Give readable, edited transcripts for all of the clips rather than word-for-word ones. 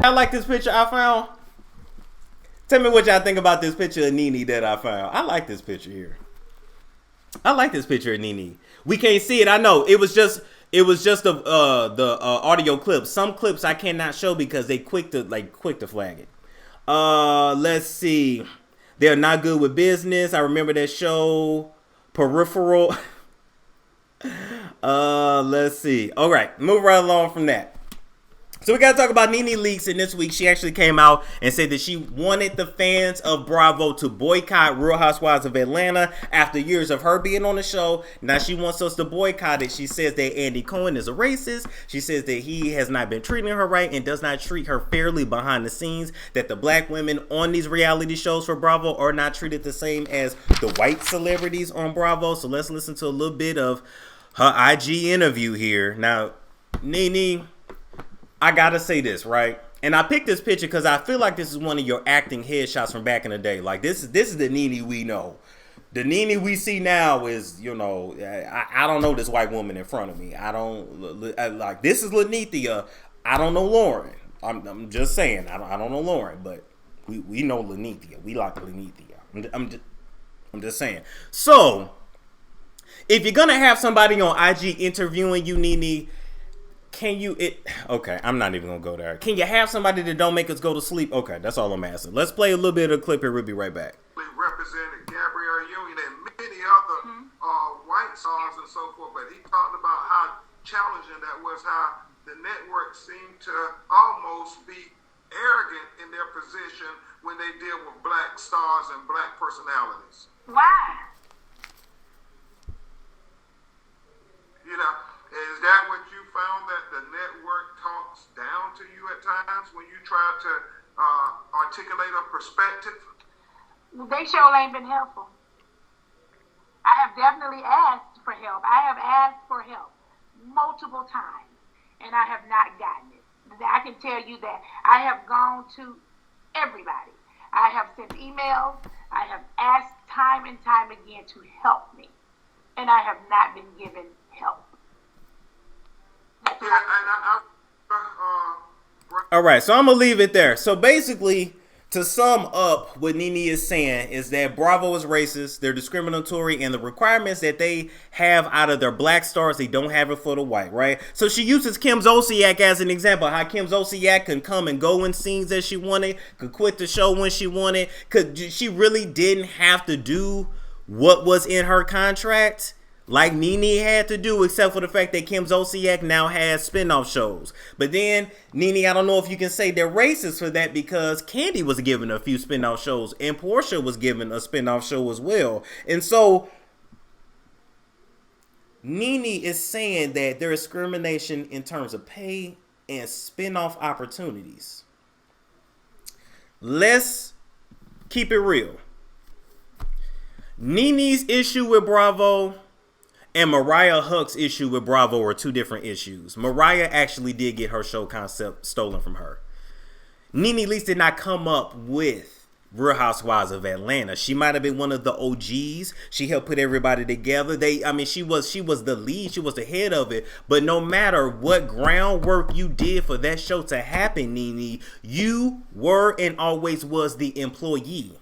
I like this picture I found. Tell me what y'all think about this picture of Nene that I found. I like this picture here. I like this picture of Nene. We can't see it. I know it was just the audio clip. Some clips I cannot show because they quick to flag it. Let's see. They're not good with business. I remember that show. Peripheral. Let's see. All right, move right along from that. So we got to talk about Nene Leakes, and this week she actually came out and said that she wanted the fans of Bravo to boycott Real Housewives of Atlanta after years of her being on the show. Now she wants us to boycott it. She says that Andy Cohen is a racist. She says that he has not been treating her right and does not treat her fairly behind the scenes, that the black women on these reality shows for Bravo are not treated the same as the white celebrities on Bravo. So let's listen to a little bit of her IG interview here. Now, Nene, I gotta say this, right? And I picked this picture because I feel like this is one of your acting headshots from back in the day. Like, this is the Nene we know. The Nene we see now is, you know, I don't know this white woman in front of me. I don't, like, this is Lanithia. I don't know Lauren. I'm just saying, I don't know Lauren, but we know Lanithia. We like Lanithia. I'm just saying. So, if you're gonna have somebody on IG interviewing you, Nene, okay, I'm not even gonna go there. Can you have somebody that don't make us go to sleep? Okay, that's all I'm asking. Let's play a little bit of a clip here. We'll be right back. Represented Gabrielle Union and many other white stars and so forth, but he talked about how challenging that was, how the network seemed to almost be arrogant in their position when they deal with black stars and black personalities. Why? You know, is that what you found, that the network talks down to you at times when you try to articulate a perspective? They sure ain't been helpful. I have definitely asked for help. I have asked for help multiple times, and I have not gotten it. I can tell you that I have gone to everybody. I have sent emails. I have asked time and time again to help me, and I have not been given help. Yeah, all right, so I'm gonna leave it there. So basically, to sum up, what Nene is saying is that Bravo is racist, they're discriminatory, and the requirements that they have out of their black stars, they don't have it for the white, right? So she uses Kim Zolciak as an example, how Kim Zolciak can come and go in scenes as she wanted, could quit the show when she wanted, she really didn't have to do what was in her contract like Nene had to do, except for the fact that Kim Zolciak now has spinoff shows. But then, Nene, I don't know if you can say they're racist for that, because Candy was given a few spinoff shows, and Portia was given a spinoff show as well. And so, Nene is saying that there is discrimination in terms of pay and spinoff opportunities. Let's keep it real. Nene's issue with Bravo and Mariah Huck's issue with Bravo are two different issues. Mariah actually did get her show concept stolen from her. Nene Leakes did not come up with Real Housewives of Atlanta. She might have been one of the OGs. She helped put everybody together. She was the lead. She was the head of it. But no matter what groundwork you did for that show to happen, Nene, you were and always was the employee.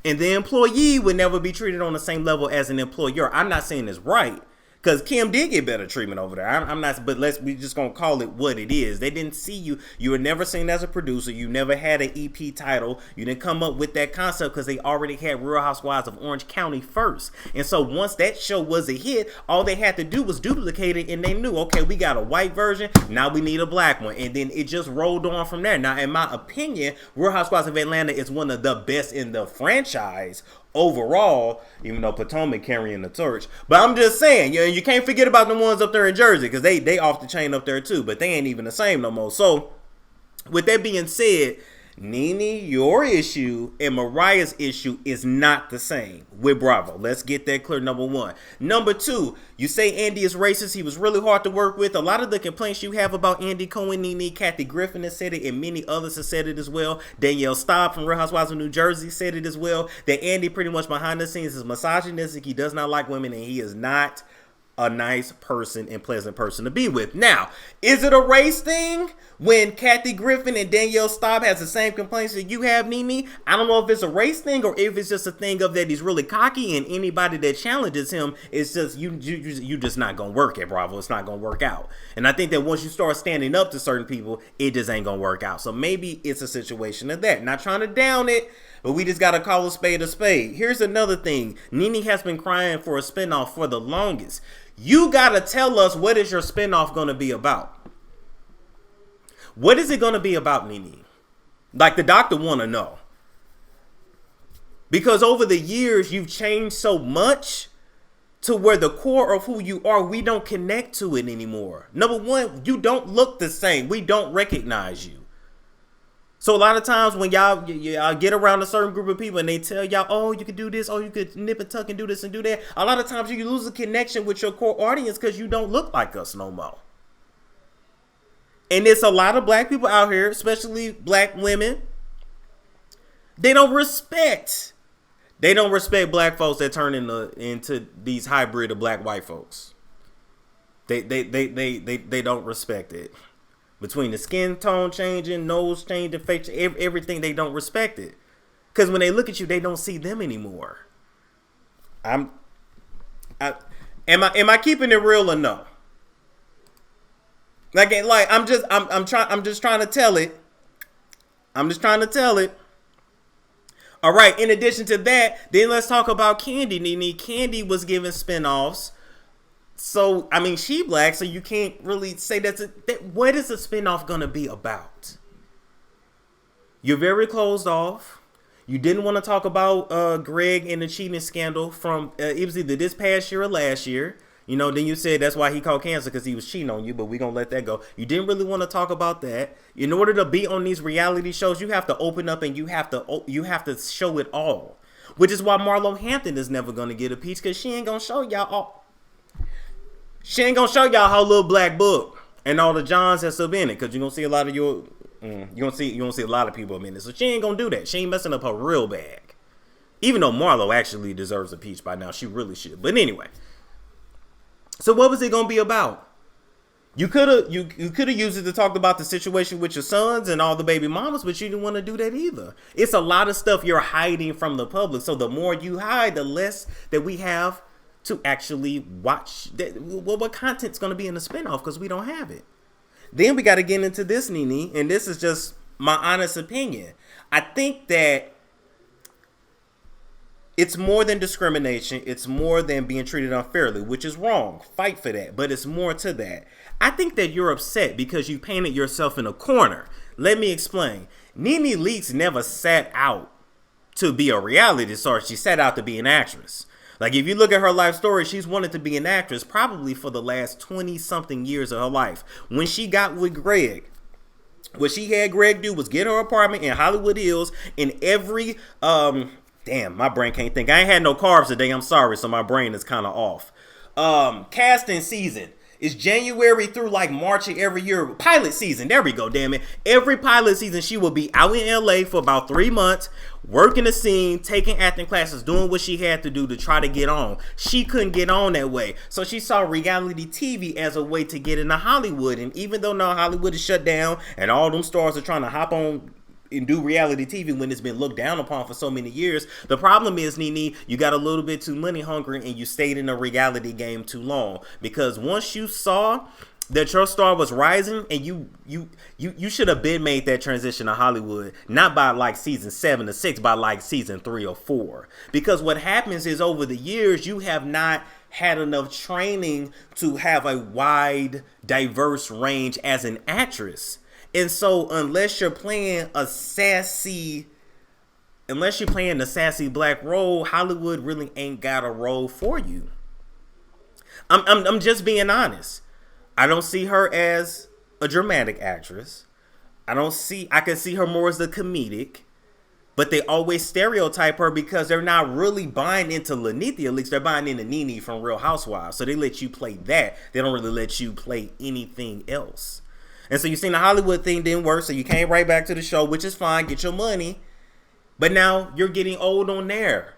And the employee would never be treated on the same level as an employer. I'm not saying it's right, because Kim did get better treatment over there. I'm not, but we just gonna call it what it is. They didn't see you. You were never seen as a producer. You never had an EP title. You didn't come up with that concept because they already had Real Housewives of Orange County first. And so once that show was a hit, all they had to do was duplicate it, and they knew, okay, we got a white version. Now we need a black one, and then it just rolled on from there. Now, in my opinion, Real Housewives of Atlanta is one of the best in the franchise overall, even though Potomac carrying the torch. But I'm just saying, you can't forget about the ones up there in Jersey, because they off the chain up there too, but they ain't even the same no more. So with that being said, Nene, your issue and Mariah's issue is not the same with Bravo. Let's get that clear, number one. Number two, you say Andy is racist. He was really hard to work with. A lot of the complaints you have about Andy Cohen, Nene, Kathy Griffin has said it, and many others have said it as well. Danielle Staub from Real Housewives of New Jersey said it as well, that Andy pretty much behind the scenes is misogynistic. He does not like women, and he is not a nice person and pleasant person to be with. Now, is it a race thing when Kathy Griffin and Danielle Staub has the same complaints that you have, Nene? I don't know if it's a race thing or if it's just a thing of that he's really cocky and anybody that challenges him is just you just not gonna work at Bravo. It's not gonna work out. And I think that once you start standing up to certain people, it just ain't gonna work out. So maybe it's a situation of that. Not trying to down it, but we just got to call a spade a spade. Here's another thing. Nene has been crying for a spinoff for the longest. You got to tell us, what is your spinoff going to be about? What is it going to be about, Nene? Like, the doctor want to know. Because over the years, you've changed so much to where the core of who you are, we don't connect to it anymore. Number one, you don't look the same. We don't recognize you. So a lot of times when y'all get around a certain group of people and they tell y'all, oh, you could do this, oh, you could nip and tuck and do this and do that. A lot of times you lose a connection with your core audience because you don't look like us no more. And there's a lot of black people out here, especially black women. They don't respect black folks that turn into these hybrid of black white folks. They don't respect it. Between the skin tone changing, nose changing, face, everything, they don't respect it. Because when they look at you, they don't see them anymore. Am I keeping it real or no? I'm just trying to tell it. I'm just trying to tell it. All right. In addition to that, then let's talk about Candy. Nene, Candy was given spinoffs. So, I mean, she black, so you can't really say what is a spinoff going to be about? You're very closed off. You didn't want to talk about Greg and the cheating scandal from, it was either this past year or last year. You know, then you said that's why he called cancer, because he was cheating on you, but we're going to let that go. You didn't really want to talk about that. In order to be on these reality shows, you have to open up and you have to show it all. Which is why Marlo Hampton is never going to get a piece, because she ain't going to show y'all all. She ain't gonna show y'all her little black book and all the Johns that's up in it, because you're gonna see a lot of you're gonna see a lot of people up in it. So she ain't gonna do that. She ain't messing up her real bag. Even though Marlo actually deserves a peach by now, she really should. But anyway, so what was it gonna be about? You could have used it to talk about the situation with your sons and all the baby mamas, but you didn't want to do that either. It's a lot of stuff you're hiding from the public. So the more you hide, the less that we have to actually watch that. What content's going to be in the spinoff, because we don't have it. Then we got to get into this, Nene, and this is just my honest opinion. I think that it's more than discrimination. It's more than being treated unfairly, which is wrong. Fight for that, but it's more to that. I think that you're upset because you painted yourself in a corner. Let me explain. Nene Leakes never set out to be a reality star. She set out to be an actress. Like, if you look at her life story, she's wanted to be an actress probably for the last 20-something years of her life. When she got with Greg, what she had Greg do was get her apartment in Hollywood Hills, and every, damn, my brain can't think. I ain't had no carbs today, I'm sorry, so my brain is kind of off. Casting season is January through like March of every year. Pilot season, there we go, damn it. Every pilot season, she will be out in LA for about 3 months, working the scene, taking acting classes, doing what she had to do to try to get on. She couldn't get on that way. So she saw reality TV as a way to get into Hollywood. And even though now Hollywood is shut down and all them stars are trying to hop on and do reality TV when it's been looked down upon for so many years, the problem is, Nene, you got a little bit too money hungry and you stayed in the reality game too long. Because once you saw that your star was rising, and you should have been made that transition to Hollywood, not by like season 7 or 6, by like season 3 or 4. Because what happens is, over the years, you have not had enough training to have a wide, diverse range as an actress. And so unless you're playing the sassy black role, Hollywood really ain't got a role for you. I'm just being honest. I don't see her as a dramatic actress. I can see her more as a comedic, but they always stereotype her because they're not really buying into Lenithia Leakes. They're buying into Nene from Real Housewives. So they let you play that. They don't really let you play anything else. And so you seen the Hollywood thing didn't work, so you came right back to the show, which is fine. Get your money. But now you're getting old on there.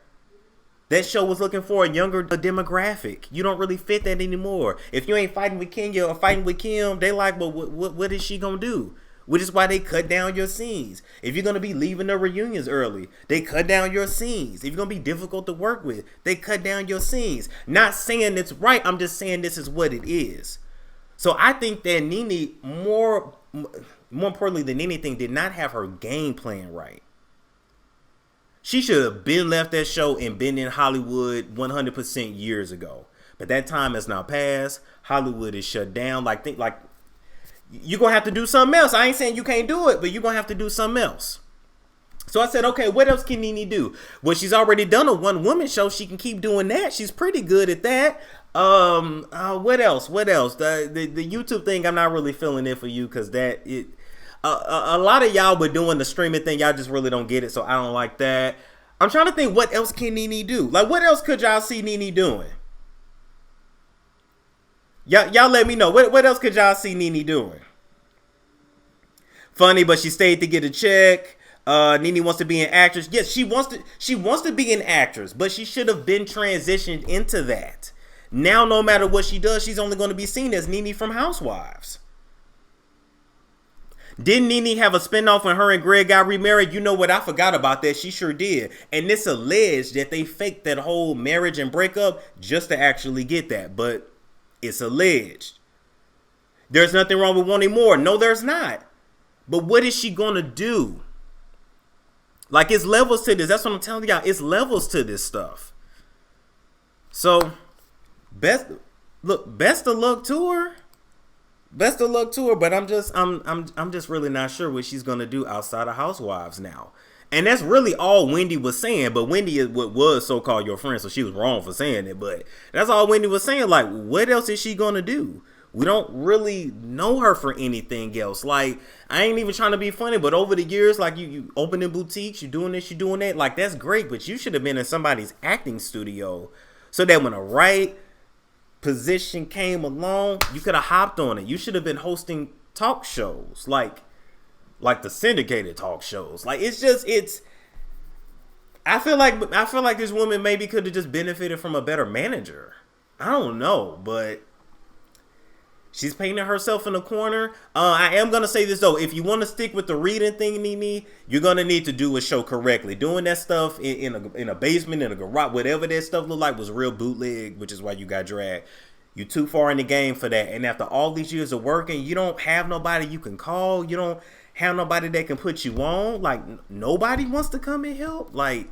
That show was looking for a younger demographic. You don't really fit that anymore. If you ain't fighting with Kenya or fighting with Kim, they like, well, what is she gonna do? Which is why they cut down your scenes. If you're gonna be leaving the reunions early, they cut down your scenes. If you're gonna be difficult to work with, they cut down your scenes. Not saying it's right, I'm just saying this is what it is. So I think that Nene, more importantly than anything, did not have her game plan right. She should have been left that show and been in Hollywood 100% years ago. But that time has now passed. Hollywood is shut down. You're going to have to do something else. I ain't saying you can't do it, but you're going to have to do something else. So I said, okay, what else can Nene do? Well, she's already done a one-woman show. She can keep doing that. She's pretty good at that. What else? The YouTube thing, I'm not really feeling it for you because a lot of y'all were doing the streaming thing. Y'all just really don't get it, so I don't like that. I'm trying to think, what else can Nene do? Like, what else could y'all see Nene doing? Y'all let me know. What else could y'all see Nene doing? Funny, but she stayed to get a check. Nene wants to be an actress. Yes, she wants to be an actress, but she should have been transitioned into that. Now, no matter what she does, she's only going to be seen as Nene from Housewives. Didn't Nene have a spinoff when her and Greg got remarried? You know what? I forgot about that. She sure did. And it's alleged that they faked that whole marriage and breakup just to actually get that. But it's alleged. There's nothing wrong with wanting more. No, there's not. But what is she going to do? Like, it's levels to this. That's what I'm telling y'all. It's levels to this stuff. So, best of luck to her. Best of luck to her, but I'm just really not sure what she's gonna do outside of Housewives now. And that's really all Wendy was saying. But Wendy is what was so-called your friend, so she was wrong for saying it. But that's all Wendy was saying. Like, what else is she gonna do? We don't really know her for anything else. Like, I ain't even trying to be funny, but over the years, like, you opening boutiques, you doing this, you doing that. Like, that's great, but you should have been in somebody's acting studio so that when the right position came along, you could have hopped on it. You should have been hosting talk shows, like the syndicated talk shows. Like, I feel like this woman maybe could have just benefited from a better manager. I don't know, but she's painting herself in a corner. I am going to say this, though. If you want to stick with the reading thing, Nene, you're going to need to do a show correctly. Doing that stuff in a basement, in a garage, whatever that stuff looked like was real bootleg, which is why you got dragged. You're too far in the game for that. And after all these years of working, you don't have nobody you can call. You don't have nobody that can put you on. Like, nobody wants to come and help. Like,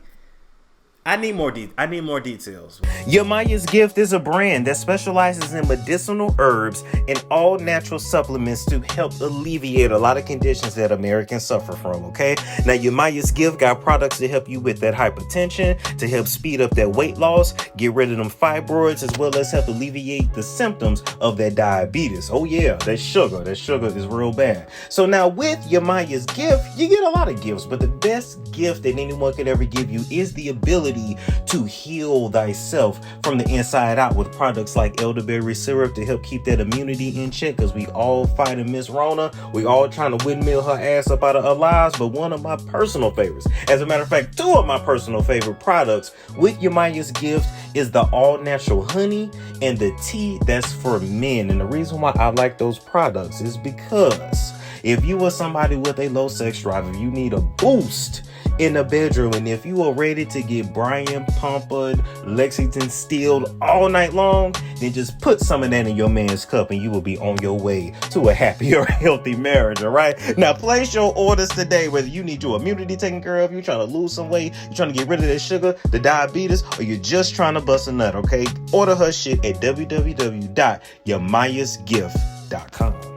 I need more details. Yamaya's Gift is a brand that specializes in medicinal herbs and all natural supplements to help alleviate a lot of conditions that Americans suffer from, okay? Now, Yamaya's Gift got products to help you with that hypertension, to help speed up that weight loss, get rid of them fibroids, as well as help alleviate the symptoms of that diabetes. Oh yeah, that sugar is real bad. So now with Yamaya's Gift, you get a lot of gifts, but the best gift that anyone could ever give you is the ability to heal thyself from the inside out with products like elderberry syrup to help keep that immunity in check, because we all fighting Miss Rona. We all trying to windmill her ass up out of our lives. But one of my personal favorites, as a matter of fact, two of my personal favorite products with Yamaya's Gift is the all natural honey and the tea that's for men. And the reason why I like those products is because if you are somebody with a low sex drive, if you need a boost in the bedroom, and if you are ready to get Brian Pumpered, Lexington Steeled all night long, then just put some of that in your man's cup and you will be on your way to a happier, healthy marriage, all right? Now, place your orders today, whether you need your immunity taken care of, you're trying to lose some weight, you're trying to get rid of that sugar, the diabetes, or you're just trying to bust a nut, okay? Order her shit at www.yamayasgift.com.